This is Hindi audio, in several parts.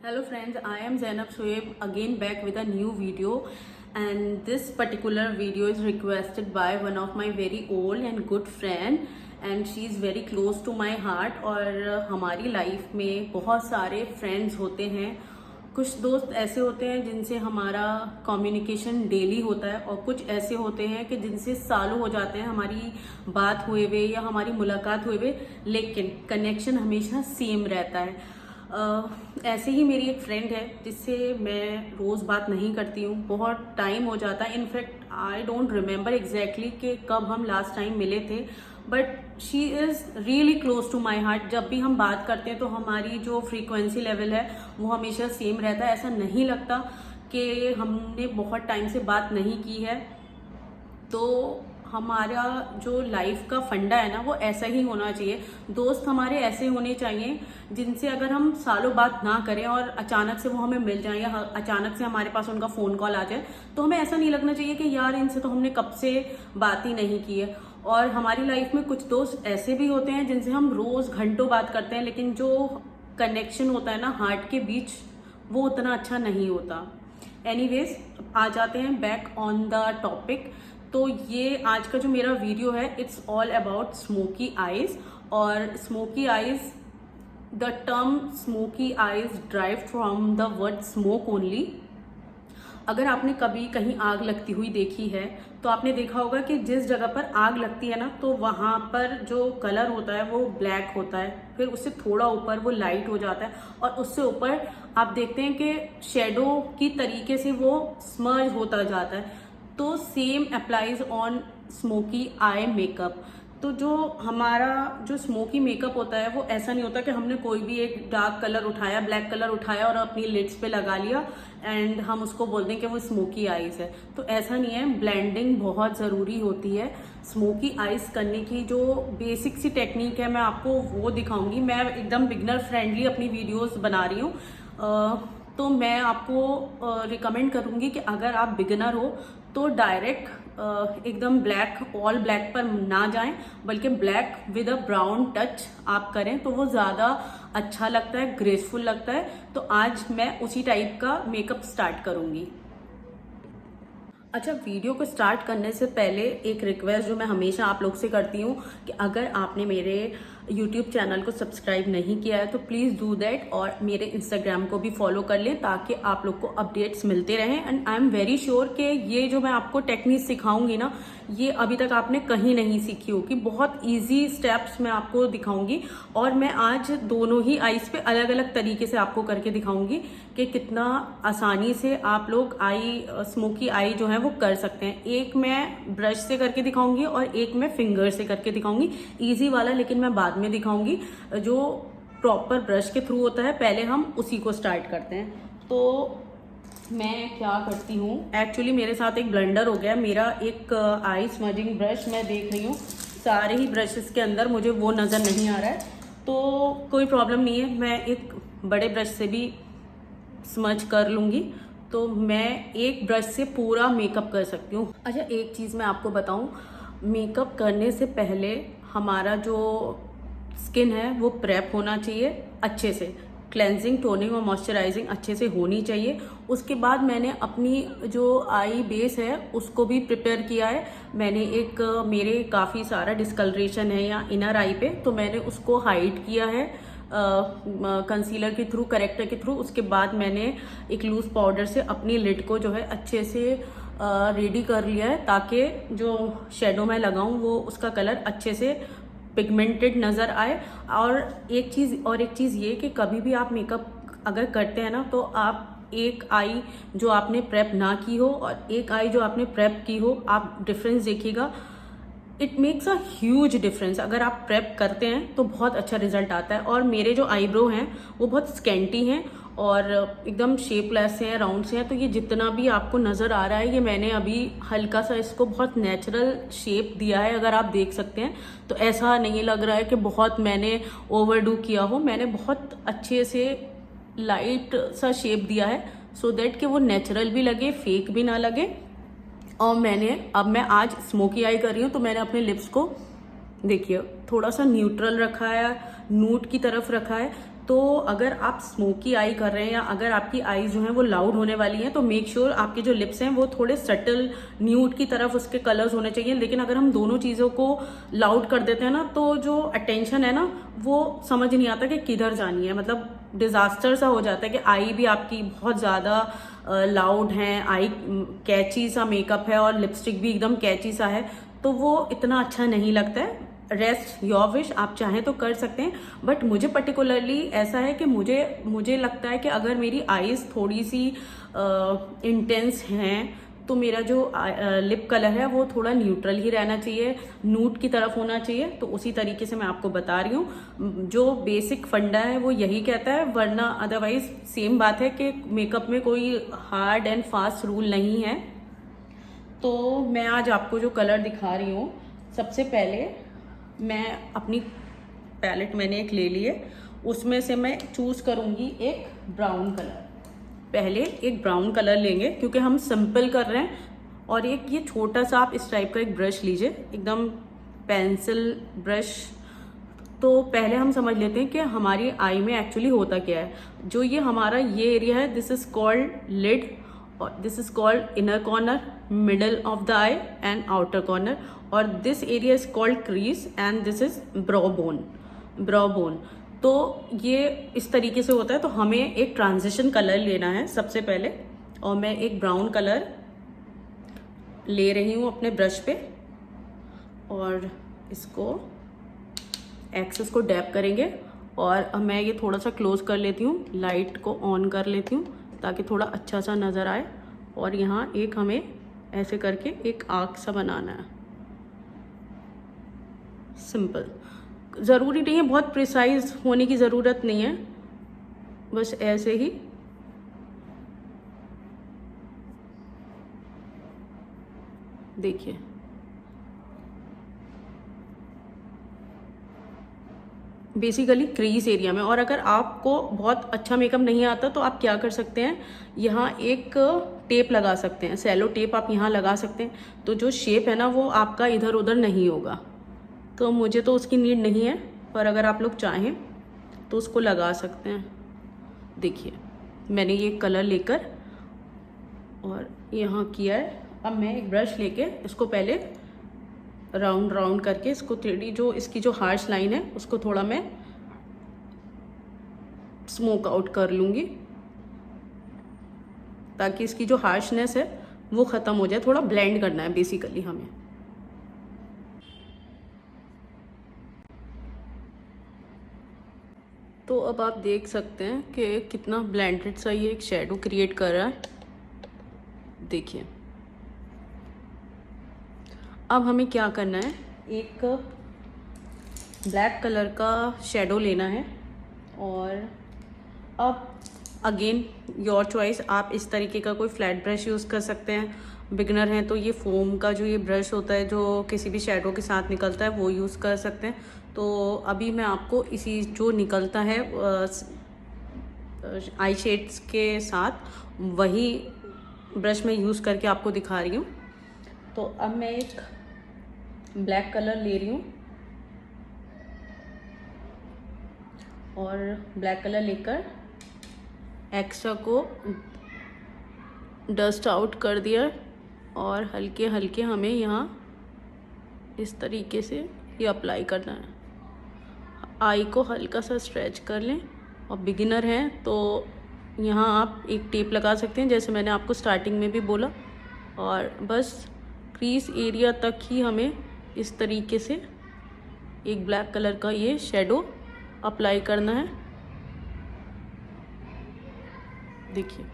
Hello friends, I am Zainab Shoaib again back with a new video, and this particular video is requested by one of my very old and good friend and she is very close to my heart। और हमारी लाइफ में बहुत सारे फ्रेंड्स होते हैं, कुछ दोस्त ऐसे होते हैं जिनसे हमारा कम्युनिकेशन डेली होता है और कुछ ऐसे होते हैं कि जिनसे सालों हो जाते हैं हमारी बात हुए हुए या हमारी मुलाकात हुए हुए, लेकिन कनेक्शन हमेशा सेम रहता है। ऐसे ही मेरी एक फ्रेंड है जिससे मैं रोज़ बात नहीं करती हूँ, बहुत टाइम हो जाता है। In fact I don't remember exactly कि कब हम लास्ट टाइम मिले थे, but she is really close to my heart. जब भी हम बात करते हैं तो हमारी जो फ्रीक्वेंसी लेवल है वो हमेशा सेम रहता है। ऐसा नहीं लगता कि हमने बहुत टाइम से बात नहीं की है। तो हमारा जो लाइफ का फंडा है ना वो ऐसा ही होना चाहिए। दोस्त हमारे ऐसे होने चाहिए जिनसे अगर हम सालों बात ना करें और अचानक से वो हमें मिल जाए या अचानक से हमारे पास उनका फ़ोन कॉल आ जाए तो हमें ऐसा नहीं लगना चाहिए कि यार इनसे तो हमने कब से बात ही नहीं की है। और हमारी लाइफ में कुछ दोस्त ऐसे भी होते हैं जिनसे हम रोज़ घंटों बात करते हैं, लेकिन जो कनेक्शन होता है ना हार्ट के बीच वो उतना अच्छा नहीं होता। एनीवेज, आ जाते हैं बैक ऑन द टॉपिक। तो ये आज का जो मेरा वीडियो है it's all about smoky eyes. और smoky eyes, the term smoky eyes drive from the word smoke only. अगर आपने कभी कहीं आग लगती हुई देखी है तो आपने देखा होगा कि जिस जगह पर आग लगती है ना तो वहाँ पर जो कलर होता है वो ब्लैक होता है, फिर उससे थोड़ा ऊपर वो लाइट हो जाता है और उससे ऊपर आप देखते हैं कि शेडो की तरीके से वो स्मर्ज होता जाता है। तो same applies on smoky eye makeup. तो जो हमारा जो स्मोकी मेकअप होता है वो ऐसा नहीं होता कि हमने कोई भी एक डार्क कलर उठाया, ब्लैक कलर उठाया और अपनी लिड्स पे लगा लिया एंड हम उसको बोल दें कि वो स्मोकी आईज है। तो ऐसा नहीं है, ब्लेंडिंग बहुत ज़रूरी होती है। स्मोकी आईज करने की जो बेसिक सी टेक्निक है मैं आपको वो दिखाऊंगी। मैं एकदम बिगनर फ्रेंडली अपनी वीडियोस बना रही हूँ। तो मैं आपको रिकमेंड करूँगी कि अगर आप बिगिनर हो तो डायरेक्ट एकदम ब्लैक ऑल ब्लैक पर ना जाएं, बल्कि black with a brown touch आप करें तो वो ज़्यादा अच्छा लगता है, ग्रेसफुल लगता है। तो आज मैं उसी टाइप का मेकअप स्टार्ट करूँगी। अच्छा, वीडियो को स्टार्ट करने से पहले एक रिक्वेस्ट जो मैं हमेशा आप लोग से करती हूँ कि अगर आपने मेरे YouTube चैनल को सब्सक्राइब नहीं किया है तो प्लीज़ डू दैट, और मेरे Instagram को भी फॉलो कर लें ताकि आप लोग को अपडेट्स मिलते रहें। And I am very sure कि ये जो मैं आपको टेक्निक सिखाऊंगी ना ये अभी तक आपने कहीं नहीं सीखी होगी। बहुत इजी स्टेप्स मैं आपको दिखाऊंगी और मैं आज दोनों ही आईज पे अलग अलग तरीके से आपको करके दिखाऊंगी कि कितना आसानी से आप लोग स्मोकी आई जो है वो कर सकते हैं। एक मैं ब्रश से करके दिखाऊंगी और एक मैं फिंगर से करके दिखाऊंगी। ईजी वाला लेकिन मैं बाद में दिखाऊंगी, जो प्रॉपर ब्रश के थ्रू होता है पहले हम उसी को स्टार्ट करते हैं। तो मैं क्या करती हूँ, एक्चुअली मेरे साथ एक ब्लेंडर हो गया। मेरा एक आई स्मजिंग ब्रश मैं देख रही हूँ, सारे ही ब्रशेस के अंदर मुझे वो नज़र नहीं आ रहा है, तो कोई प्रॉब्लम नहीं है, मैं एक बड़े ब्रश से भी स्मज कर लूँगी। तो मैं एक ब्रश से पूरा मेकअप कर सकती हूँ। अच्छा, एक चीज़ मैं आपको बताऊँ, मेकअप करने से पहले हमारा जो स्किन है वो प्रेप होना चाहिए अच्छे से। क्लेंजिंग, टोनिंग और मॉइस्चराइजिंग अच्छे से होनी चाहिए। उसके बाद मैंने अपनी जो आई बेस है उसको भी प्रिपेयर किया है। मैंने एक मेरे काफ़ी सारा डिस्कलरेशन है या इनर आई पे, तो मैंने उसको हाइड किया है कंसीलर के थ्रू, करेक्टर के थ्रू। उसके बाद मैंने एक लूज पाउडर से अपनी लिड को जो है अच्छे से रेडी कर लिया है ताकि जो शेडो मैं लगाऊं वो उसका कलर अच्छे से पिगमेंटेड नज़र आए। और एक चीज़ ये कि कभी भी आप मेकअप अगर करते हैं ना तो आप एक आई जो आपने प्रेप ना की हो और एक आई जो आपने प्रेप की हो, आप डिफरेंस देखिएगा। It makes a huge difference. अगर आप प्रेप करते हैं तो बहुत अच्छा रिजल्ट आता है। और मेरे जो आईब्रो हैं वो बहुत स्कैंटी हैं और एकदम शेपलेस हैं, राउंड से हैं। तो ये जितना भी आपको नज़र आ रहा है ये मैंने अभी हल्का सा इसको बहुत नेचुरल शेप दिया है, अगर आप देख सकते हैं। तो ऐसा नहीं लग रहा है कि बहुत मैंने ओवरडू किया हो, मैंने बहुत अच्छे से लाइट सा शेप दिया है सो दैट कि वो नेचुरल भी लगे, फेक भी ना लगे। और मैं आज स्मोकी आई कर रही हूँ तो मैंने अपने लिप्स को देखिए थोड़ा सा न्यूट्रल रखा है, नूट की तरफ रखा है तो अगर आप स्मोकी आई कर रहे हैं या अगर आपकी आई जो है वो लाउड होने वाली है तो मेक श्योर आपके जो लिप्स हैं वो थोड़े सटल न्यूड की तरफ उसके कलर्स होने चाहिए। लेकिन अगर हम दोनों चीज़ों को लाउड कर देते हैं ना तो जो अटेंशन है ना वो समझ नहीं आता कि किधर जानी है, मतलब डिजास्टर सा हो जाता है कि आई भी आपकी बहुत ज़्यादा लाउड है, आई कैची सा मेकअप है और लिपस्टिक भी एकदम कैची सा है, तो वो इतना अच्छा नहीं लगता है। रेस्ट योर विश, आप चाहें तो कर सकते हैं, बट मुझे पर्टिकुलरली ऐसा है कि मुझे लगता है कि अगर मेरी आईज थोड़ी सी इंटेंस हैं तो मेरा जो लिप कलर है वो थोड़ा न्यूट्रल ही रहना चाहिए, नूड की तरफ होना चाहिए। तो उसी तरीके से मैं आपको बता रही हूँ, जो बेसिक फंडा है वो यही कहता है, वरना अदरवाइज सेम बात है कि मेकअप में कोई हार्ड एंड फास्ट रूल नहीं है। तो मैं आज आपको जो कलर दिखा रही हूँ, सबसे पहले मैं अपनी पैलेट मैंने एक ले ली है, उसमें से मैं चूज करूंगी एक ब्राउन कलर। पहले एक ब्राउन कलर लेंगे क्योंकि हम सिंपल कर रहे हैं, और एक ये छोटा सा आप इस टाइप का एक ब्रश लीजिए, एकदम पेंसिल ब्रश। तो पहले हम समझ लेते हैं कि हमारी आई में एक्चुअली होता क्या है। जो ये हमारा ये एरिया है, दिस इज कॉल्ड लिड, और this is called inner corner, middle of the eye and outer corner, और this area is called crease and this is brow bone. तो ये इस तरीके से होता है। तो हमें एक ट्रांजिशन कलर लेना है सबसे पहले, और मैं एक ब्राउन कलर ले रही हूँ अपने ब्रश पे, और इसको एक्सेस को डैप करेंगे। और मैं ये थोड़ा सा क्लोज कर लेती हूँ, लाइट को ऑन कर लेती हूँ ताकि थोड़ा अच्छा सा नज़र आए। और यहाँ एक हमें ऐसे करके एक आर्क सा बनाना है, सिंपल। ज़रूरी नहीं है, बहुत प्रिसाइज होने की ज़रूरत नहीं है, बस ऐसे ही। देखिए बेसिकली क्रीज एरिया में। और अगर आपको बहुत अच्छा मेकअप नहीं आता तो आप क्या कर सकते हैं, यहाँ एक टेप लगा सकते हैं, सेलो टेप आप यहाँ लगा सकते हैं। तो जो शेप है ना वो आपका इधर उधर नहीं होगा। तो मुझे तो उसकी नीड नहीं है, पर अगर आप लोग चाहें तो उसको लगा सकते हैं। देखिए मैंने ये कलर लेकर और यहाँ किया है। अब मैं एक ब्रश लेके इसको पहले राउंड राउंड करके इसको थोड़ी जो इसकी जो हार्श लाइन है उसको थोड़ा मैं स्मोक आउट कर लूँगी, ताकि इसकी जो हार्शनेस है वो ख़त्म हो जाए। थोड़ा ब्लेंड करना है बेसिकली हमें। तो अब आप देख सकते हैं कि कितना ब्लेंडेड सा ये एक शेडो क्रिएट कर रहा है। देखिए अब हमें क्या करना है, एक ब्लैक कलर का शेडो लेना है। और अब अगेन योर चॉइस, आप इस तरीके का कोई फ्लैट ब्रश यूज़ कर सकते हैं। बिगनर हैं तो ये फोम का जो ये ब्रश होता है जो किसी भी शेडो के साथ निकलता है वो यूज़ कर सकते हैं। तो अभी मैं आपको इसी जो निकलता है आई शेड्स के साथ वही ब्रश में यूज़ करके आपको दिखा रही हूँ। तो अब मैं एक ब्लैक कलर ले रही हूँ, और ब्लैक कलर लेकर एक्स्ट्रा को डस्ट आउट कर दिया, और हल्के हल्के हमें यहाँ इस तरीके से ये अप्लाई करना है। आई को हल्का सा स्ट्रेच कर लें, और बिगिनर हैं तो यहाँ आप एक टेप लगा सकते हैं जैसे मैंने आपको स्टार्टिंग में भी बोला, और बस क्रीज एरिया तक ही हमें इस तरीके से एक ब्लैक कलर का ये शेडो अप्लाई करना है। देखिए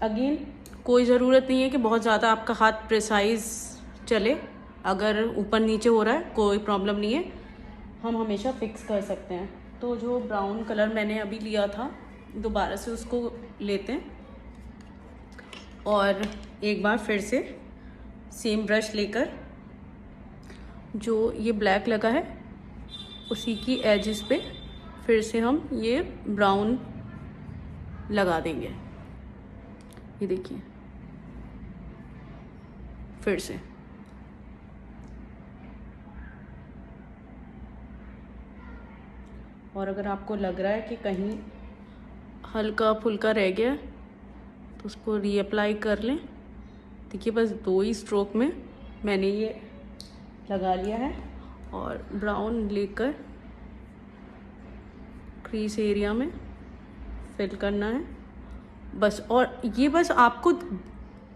अगेन कोई ज़रूरत नहीं है कि बहुत ज़्यादा आपका हाथ प्रिसाइज चले, अगर ऊपर नीचे हो रहा है कोई प्रॉब्लम नहीं है, हम हमेशा फिक्स कर सकते हैं। तो जो ब्राउन कलर मैंने अभी लिया था दोबारा से उसको लेते हैं, और एक बार फिर से सेम ब्रश लेकर जो ये ब्लैक लगा है उसी की एजेस पे फिर से हम ये ब्राउन लगा देंगे। ये देखिए फिर से और अगर आपको लग रहा है कि कहीं हल्का फुल्का रह गया तो उसको रीअप्लाई कर लें। देखिए बस 2 ही स्ट्रोक में मैंने ये लगा लिया है। और ब्राउन लेकर क्रीज एरिया में फिल करना है बस। और ये बस आपको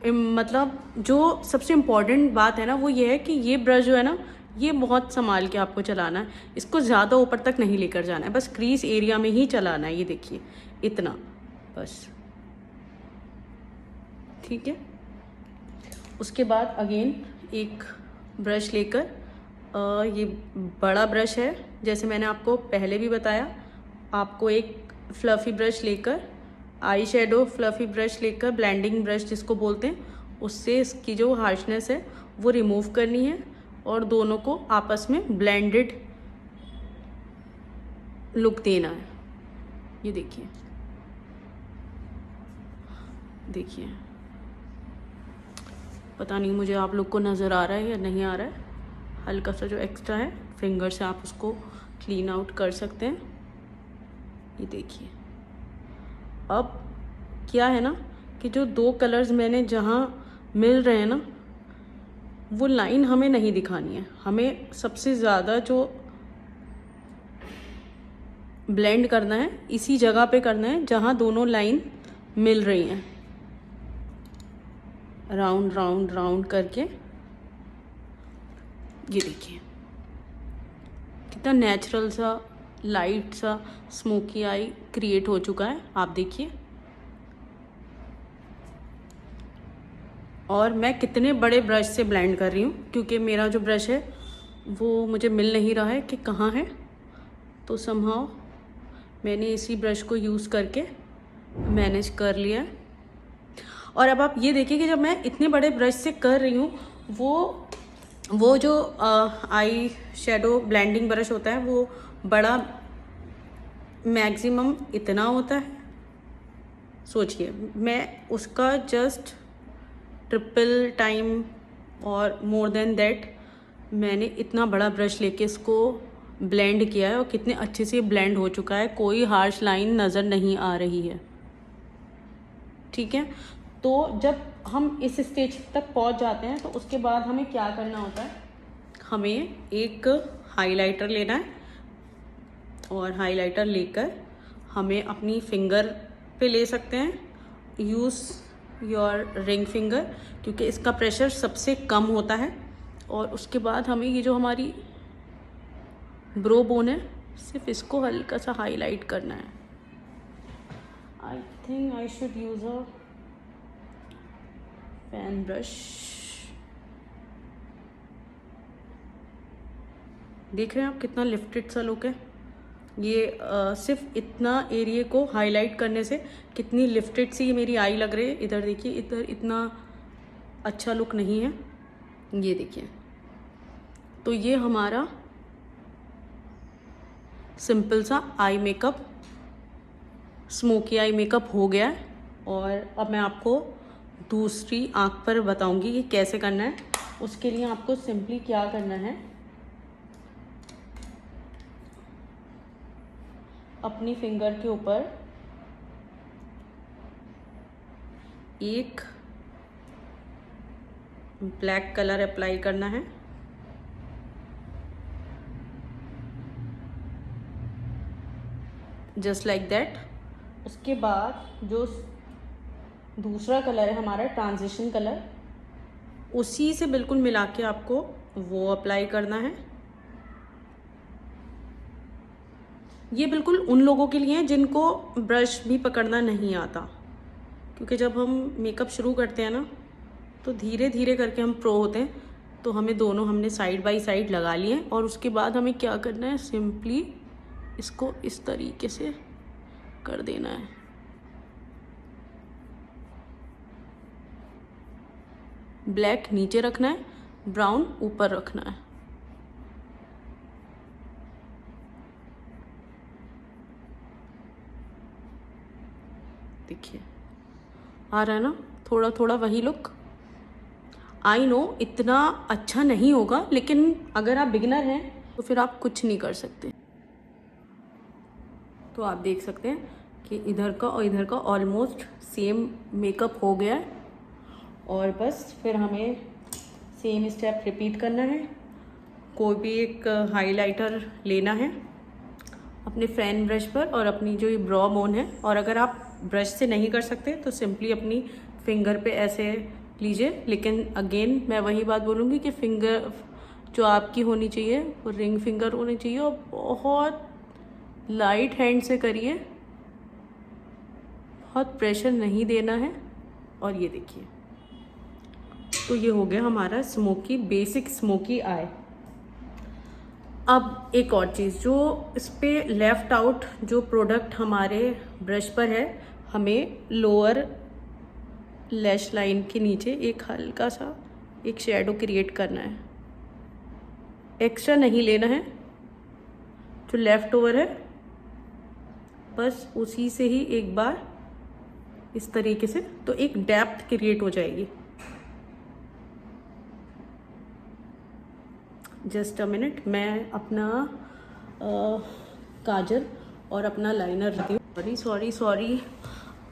मतलब जो सबसे इम्पॉर्टेंट बात है ना वो ये है कि ये ब्रश जो है ना ये बहुत संभाल के आपको चलाना है। इसको ज़्यादा ऊपर तक नहीं लेकर जाना है, बस क्रीज एरिया में ही चलाना है। ये देखिए इतना बस, ठीक है। उसके बाद अगेन एक ब्रश लेकर, ये बड़ा ब्रश है जैसे मैंने आपको पहले भी बताया। आपको एक फ्लफ़ी ब्रश लेकर, आई शेडो फ्लफ़ी ब्रश लेकर, ब्लेंडिंग ब्रश जिसको बोलते हैं, उससे इसकी जो हार्शनेस है वो रिमूव करनी है और दोनों को आपस में ब्लेंडेड लुक देना है। ये देखिए देखिए, पता नहीं मुझे आप लोग को नज़र आ रहा है या नहीं आ रहा है। हल्का सा जो एक्स्ट्रा है फिंगर से आप उसको क्लीन आउट कर सकते हैं। ये देखिए अब क्या है ना कि जो 2 कलर्स मैंने जहाँ मिल रहे हैं ना वो लाइन हमें नहीं दिखानी है। हमें सबसे ज़्यादा जो ब्लेंड करना है इसी जगह पे करना है जहाँ दोनों लाइन मिल रही हैं। राउंड राउंड राउंड करके ये देखिए कितना नेचुरल सा लाइट सा स्मोकी आई क्रिएट हो चुका है, आप देखिए। और मैं कितने बड़े ब्रश से ब्लेंड कर रही हूँ क्योंकि मेरा जो ब्रश है वो मुझे मिल नहीं रहा है कि कहाँ है, तो समहाउ मैंने इसी ब्रश को यूज़ करके मैनेज कर लिया है। और अब आप ये देखिए कि जब मैं इतने बड़े ब्रश से कर रही हूँ वो जो आई शेडो ब्लेंडिंग ब्रश होता है वो बड़ा मैक्सिमम इतना होता है। सोचिए मैं उसका जस्ट ट्रिपल टाइम और मोर देन दैट मैंने इतना बड़ा ब्रश लेके इसको ब्लेंड किया है और कितने अच्छे से ब्लेंड हो चुका है, कोई हार्श लाइन नज़र नहीं आ रही है, ठीक है। तो जब हम इस स्टेज तक पहुंच जाते हैं तो उसके बाद हमें क्या करना होता है, हमें एक हाइलाइटर लेना है और हाइलाइटर लेकर हमें अपनी फिंगर पे ले सकते हैं। यूज़ योर रिंग फिंगर क्योंकि इसका प्रेशर सबसे कम होता है। और उसके बाद हमें ये जो हमारी ब्रो बोन है सिर्फ इसको हल्का सा हाईलाइट करना है। I think I should use a pen brush. देख रहे हैं आप कितना लिफ्टेड सा लुक है ये। सिर्फ इतना एरिया को हाईलाइट करने से कितनी लिफ्टेड सी मेरी आई लग रही है। इधर देखिए, इधर इतना अच्छा लुक नहीं है, ये देखिए। तो ये हमारा सिंपल सा eye makeup, smoky eye makeup हो गया है। और अब मैं आपको दूसरी आँख पर बताऊंगी कि कैसे करना है। उसके लिए आपको सिंपली क्या करना है, अपनी फिंगर के ऊपर एक ब्लैक कलर अप्लाई करना है। Just like that. उसके बाद जो दूसरा कलर है हमारा ट्रांजिशन कलर, उसी से बिल्कुल मिला के आपको वो अप्लाई करना है। ये बिल्कुल उन लोगों के लिए है जिनको ब्रश भी पकड़ना नहीं आता, क्योंकि जब हम मेकअप शुरू करते हैं ना तो धीरे धीरे करके हम प्रो होते हैं। तो हमें दोनों हमने साइड बाय साइड लगा लिए और उसके बाद हमें क्या करना है, सिंपली इसको इस तरीके से कर देना है। ब्लैक नीचे रखना है, ब्राउन ऊपर रखना है। देखिए आ रहा है ना थोड़ा थोड़ा वही लुक। आई नो इतना अच्छा नहीं होगा, लेकिन अगर आप बिगिनर हैं तो फिर आप कुछ नहीं कर सकते। तो आप देख सकते हैं कि इधर का और इधर का ऑलमोस्ट सेम मेकअप हो गया है। और बस फिर हमें सेम स्टेप रिपीट करना है। कोई भी एक हाइलाइटर लेना है अपने फैन ब्रश पर और अपनी जो ये ब्रॉ बोन है, और अगर आप ब्रश से नहीं कर सकते तो सिंपली अपनी फिंगर पे ऐसे लीजिए। लेकिन अगेन मैं वही बात बोलूँगी कि फिंगर जो आपकी होनी चाहिए वो रिंग फिंगर होनी चाहिए और बहुत लाइट हैंड से करिए, बहुत प्रेशर नहीं देना है। और ये देखिए, तो ये हो गया हमारा स्मोकी, बेसिक स्मोकी आई। अब एक और चीज़, जो इस पर लेफ्ट आउट जो प्रोडक्ट हमारे ब्रश पर है, हमें लोअर लैश लाइन के नीचे एक हल्का सा एक शेडो क्रिएट करना है। एक्स्ट्रा नहीं लेना है, जो लेफ्ट ओवर है बस उसी से ही एक बार इस तरीके से, तो एक डेप्थ क्रिएट हो जाएगी। जस्ट अ मिनट, मैं अपना काजल और अपना लाइनर रखती हूँ। सॉरी,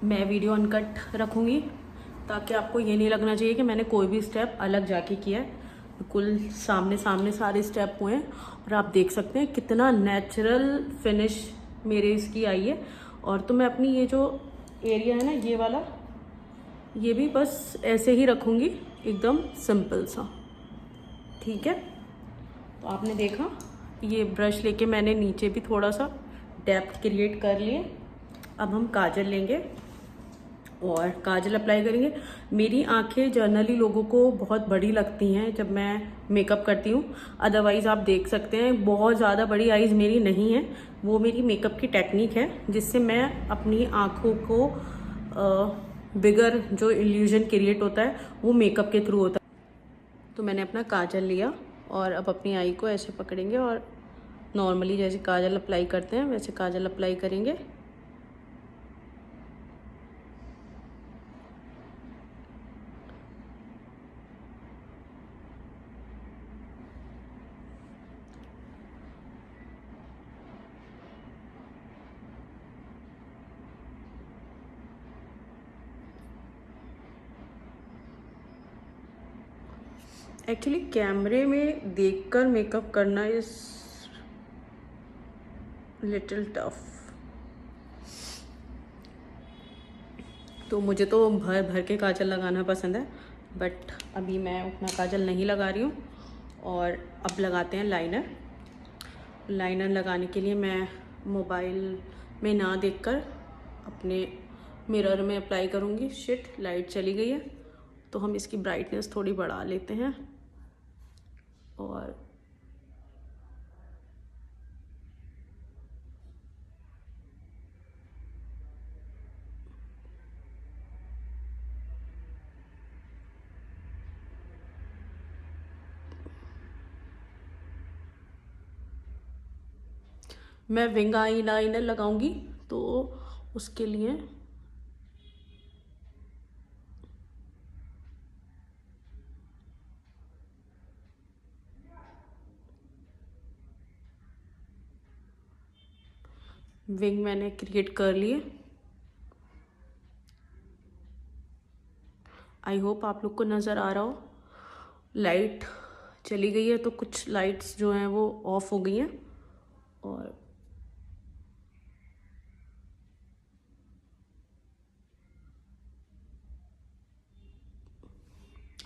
मैं वीडियो अनकट रखूँगी ताकि आपको ये नहीं लगना चाहिए कि मैंने कोई भी स्टेप अलग जाके किया है। बिल्कुल सामने सामने सारे स्टेप हुए हैं और आप देख सकते हैं कितना नेचुरल फिनिश मेरे इसकी आई है। और तो मैं अपनी ये जो एरिया है ना, ये वाला, ये भी बस ऐसे ही रखूँगी, एकदम सिंपल सा। ठीक है, तो आपने देखा ये ब्रश लेके मैंने नीचे भी थोड़ा सा डेप्थ क्रिएट कर लिए। अब हम काजल लेंगे और काजल अप्लाई करेंगे। मेरी आंखें जनरली लोगों को बहुत बड़ी लगती हैं जब मैं मेकअप करती हूँ। अदरवाइज़ आप देख सकते हैं बहुत ज़्यादा बड़ी आईज़ मेरी नहीं है, वो मेरी मेकअप की टेक्निक है जिससे मैं अपनी आँखों को बिगर जो इल्यूजन क्रिएट होता है वो मेकअप के थ्रू होता है। तो मैंने अपना काजल लिया और अब अपनी आई को ऐसे पकड़ेंगे और नॉर्मली जैसे काजल अप्लाई करते हैं वैसे काजल अप्लाई करेंगे। एक्चुअली कैमरे में देखकर मेकअप करना इज लिटिल टफ, तो मुझे तो भर भर के काजल लगाना पसंद है, बट अभी मैं उतना काजल नहीं लगा रही हूँ। और अब लगाते हैं लाइनर। लाइनर लगाने के लिए मैं मोबाइल में ना देखकर अपने मिरर में अप्लाई करूँगी। शिट, लाइट चली गई है, तो हम इसकी ब्राइटनेस थोड़ी बढ़ा लेते हैं। और मैं विंग आई लाइनर लगाऊंगी, तो उसके लिए विंग मैंने क्रिएट कर लिए। आई होप आप लोग को नज़र आ रहा हो। लाइट चली गई है तो कुछ लाइट्स जो हैं वो ऑफ हो गई हैं। और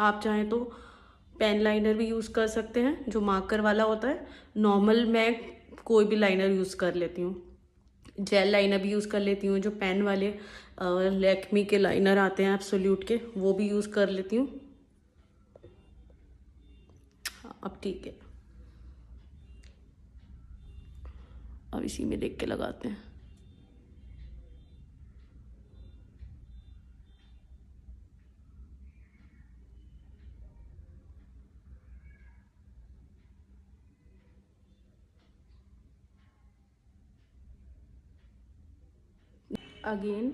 आप चाहें तो पेन लाइनर भी यूज़ कर सकते हैं जो मार्कर वाला होता है। नॉर्मल मैं कोई भी लाइनर यूज़ कर लेती हूँ, जेल लाइनर भी यूज़ कर लेती हूँ, जो पेन वाले लैक्मी के लाइनर आते हैं एब्सोल्यूट के, वो भी यूज़ कर लेती हूँ। अब ठीक है, अब इसी में देख के लगाते हैं। अगेन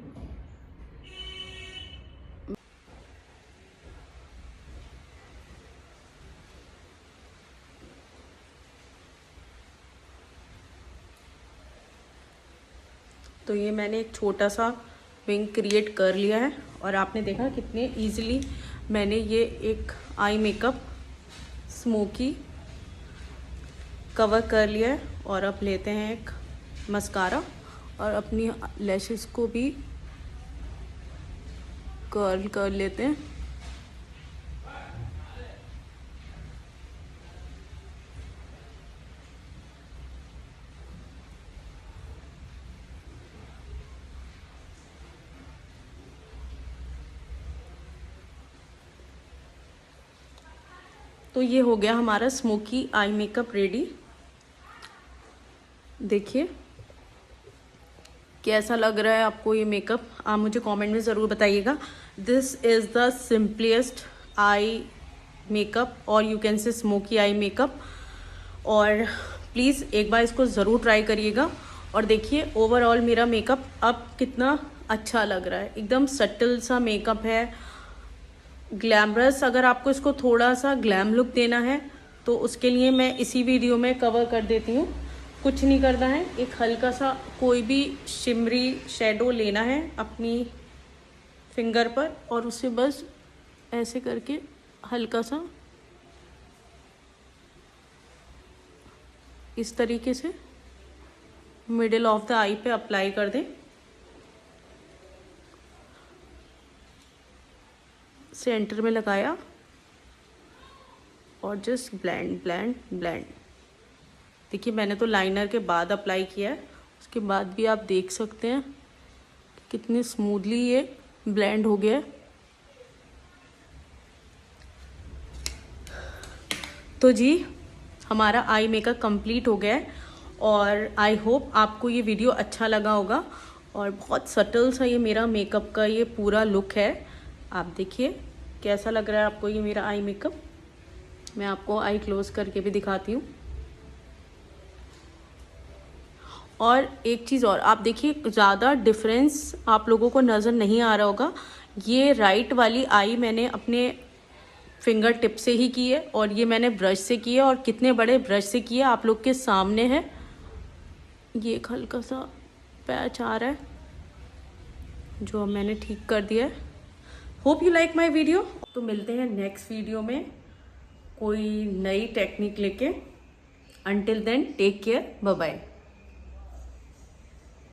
तो ये मैंने एक छोटा सा विंग क्रिएट कर लिया है और आपने देखा कितने इजीली मैंने ये एक आई मेकअप स्मोकी कवर कर लिया है। और अब लेते हैं एक मस्कारा और अपनी लैशेस को भी कर्ल कर लेते हैं। तो ये हो गया हमारा स्मोकी आई मेकअप रेडी। देखिए कैसा लग रहा है आपको ये मेकअप, आप मुझे कमेंट में ज़रूर बताइएगा। This is the simplest eye makeup और you can say smoky eye makeup. और प्लीज़ एक बार इसको ज़रूर ट्राई करिएगा। और देखिए ओवरऑल मेरा मेकअप अब कितना अच्छा लग रहा है, एकदम सटल सा मेकअप है, ग्लैमरस। अगर आपको इसको थोड़ा सा ग्लैम लुक देना है तो उसके लिए मैं इसी वीडियो में कवर कर देती हूँ। कुछ नहीं करना है, एक हल्का सा कोई भी शिमरी शेडो लेना है अपनी फिंगर पर और उसे बस ऐसे करके हल्का सा इस तरीके से मिडिल ऑफ द आई पे अप्लाई कर दें। सेंटर में लगाया और जस्ट ब्लेंड ब्लेंड ब्लेंड। देखिए मैंने तो लाइनर के बाद अप्लाई किया है, उसके बाद भी आप देख सकते हैं कितनी स्मूथली ये ब्लेंड हो गया है। तो जी हमारा आई मेकअप कंप्लीट हो गया है और आई होप आपको ये वीडियो अच्छा लगा होगा। और बहुत सटल सा ये मेरा मेकअप का ये पूरा लुक है। आप देखिए कैसा लग रहा है आपको ये मेरा आई मेकअप। मैं आपको आई क्लोज करके भी दिखाती हूँ। और एक चीज़ और, आप देखिए ज़्यादा डिफरेंस आप लोगों को नज़र नहीं आ रहा होगा। ये राइट वाली आई मैंने अपने फिंगर टिप से ही की है और ये मैंने ब्रश से की है। और कितने बड़े ब्रश से की है आप लोग के सामने है। ये एक हल्का सा पैच आ रहा है जो मैंने ठीक कर दिया है। Hope you like my video. तो मिलते हैं नेक्स्ट वीडियो में कोई नई टेक्निक लेके। Until then take care, bye bye.